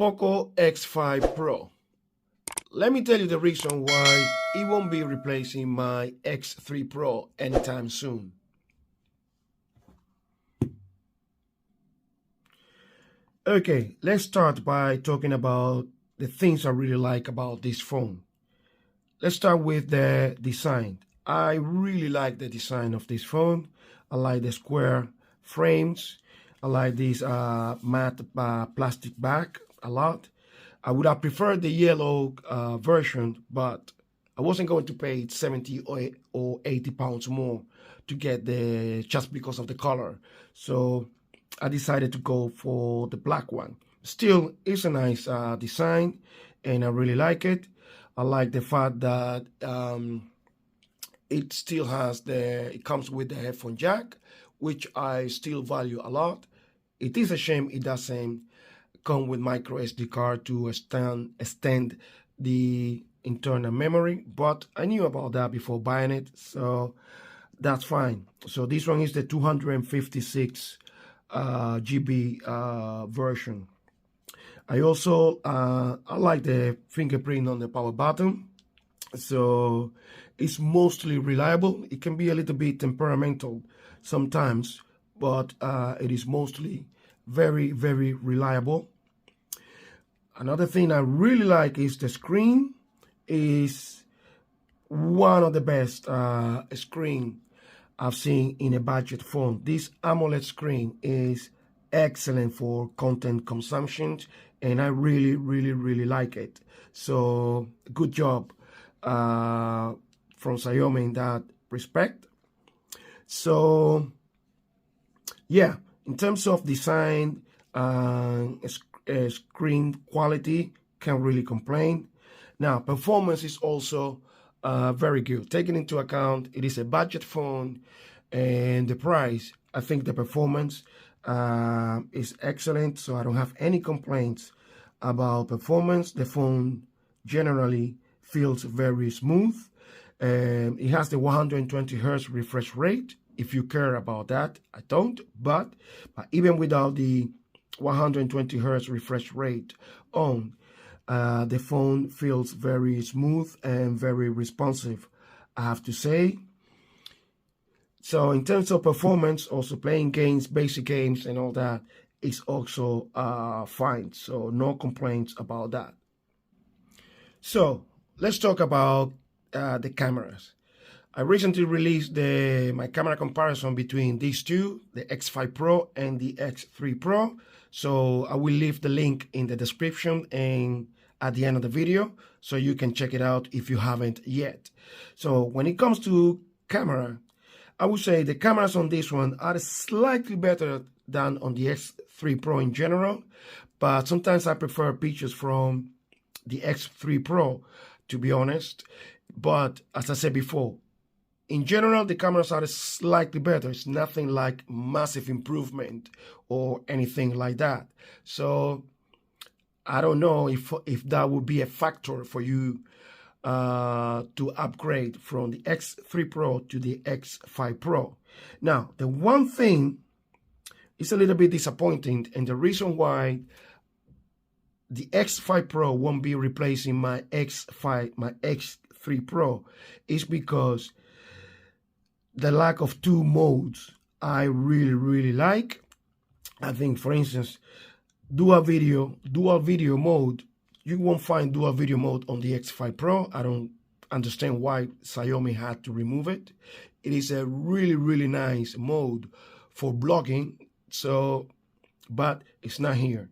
Poco X5 Pro. Let me tell you the reason why it won't be replacing my X3 Pro anytime soon. Okay, let's start by talking about the things I really like about this phone. Let's start with the design. I really like the design of this phone. I like the square frames. I like this matte plastic back a lot. I would have preferred the yellow version, but I wasn't going to pay 70 or 80 pounds more to get just because of the color. So I decided to go for the black one. Still, it's a nice design, and I really like it. I like the fact that it still has it comes with the headphone jack, which I still value a lot. It is a shame it doesn't come with micro SD card to extend the internal memory, but I knew about that before buying it, so that's fine. So this one is the 256 GB version. I also I like the fingerprint on the power button, so it's mostly reliable. It can be a little bit temperamental sometimes, but it is mostly very, very reliable. Another thing I really like is the screen is one of the best screen I've seen in a budget phone. This AMOLED screen is excellent for content consumption, and I really, really, really like it. So good job from Xiaomi in that respect. So yeah, in terms of design, screen quality, can't really complain. Now, performance is also very good. Taking into account it is a budget phone and the price, I think the performance is excellent, so I don't have any complaints about performance. The phone generally feels very smooth. It has the 120 Hz refresh rate. If you care about that, I don't, but even without the 120 Hz refresh rate on, the phone feels very smooth and very responsive, I have to say. So in terms of performance, also playing games, basic games and all that is also fine. So no complaints about that. So let's talk about the cameras. I recently released my camera comparison between these two, the X5 Pro and the X3 Pro. So I will leave the link in the description and at the end of the video, so you can check it out if you haven't yet. So when it comes to camera, I would say the cameras on this one are slightly better than on the X3 Pro in general, but sometimes I prefer pictures from the X3 Pro, to be honest. But as I said before, in general, the cameras are slightly better. It's nothing like massive improvement or anything like that. So I don't know if that would be a factor for you to upgrade from the X3 Pro to the X5 Pro. Now, the one thing is a little bit disappointing, and the reason why the X5 Pro won't be replacing my X3 Pro is because the lack of two modes I really, really like. I think, for instance, dual video mode, you won't find dual video mode on the X5 Pro. I don't understand why Xiaomi had to remove it. It is a really, really nice mode for blogging, so, but it's not here.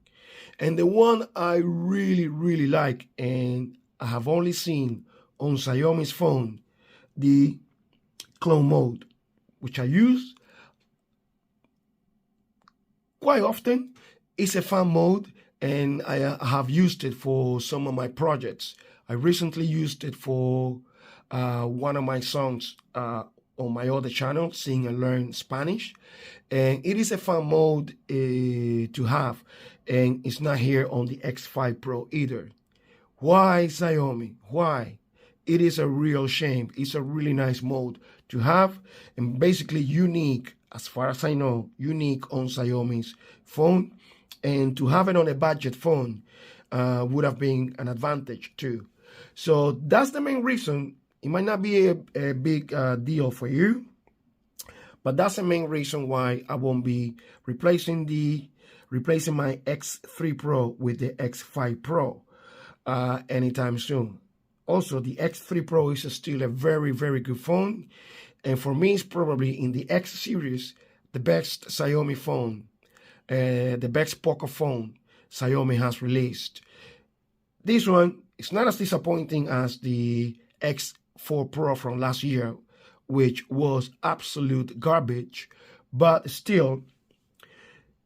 And the one I really, really like, and I have only seen on Xiaomi's phone, the clone mode, which I use quite often. It's a fun mode, and I have used it for some of my projects. I recently used it for one of my songs on my other channel, Sing and Learn Spanish, and it is a fun mode to have, and it's not here on the X5 Pro either. Why, Xiaomi? Why? It is a real shame. It's a really nice mode to have, and basically unique, as far as I know, unique on Xiaomi's phone. And to have it on a budget phone, would have been an advantage too. So that's the main reason. It might not be a big deal for you, but that's the main reason why I won't be replacing my X3 Pro with the X5 Pro anytime soon. Also, the X3 Pro is still a very, very good phone. And for me, it's probably in the X series, the best Xiaomi phone, the best Poco phone Xiaomi has released. This one is not as disappointing as the X4 Pro from last year, which was absolute garbage, but still,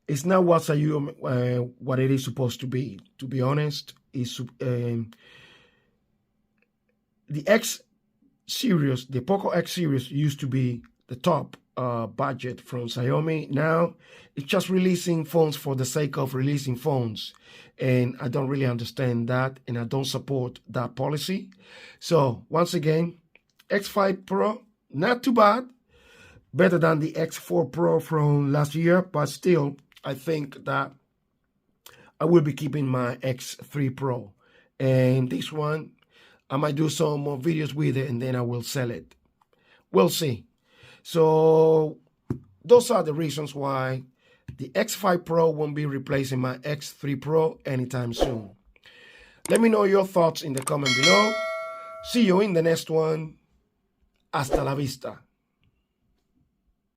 it's not what Xiaomi, what it is supposed to be. To be honest, the X series, the Poco X series used to be the top budget from Xiaomi. Now it's just releasing phones for the sake of releasing phones, and I don't really understand that, and I don't support that policy. So once again, X5 Pro, not too bad, better than the X4 Pro from last year, but still I think that I will be keeping my X3 Pro, and this one I might do some more videos with it and then I will sell it. We'll see. So those are the reasons why the X5 Pro won't be replacing my X3 Pro anytime soon. Let me know your thoughts in the comment below. See you in the next one. Hasta la vista.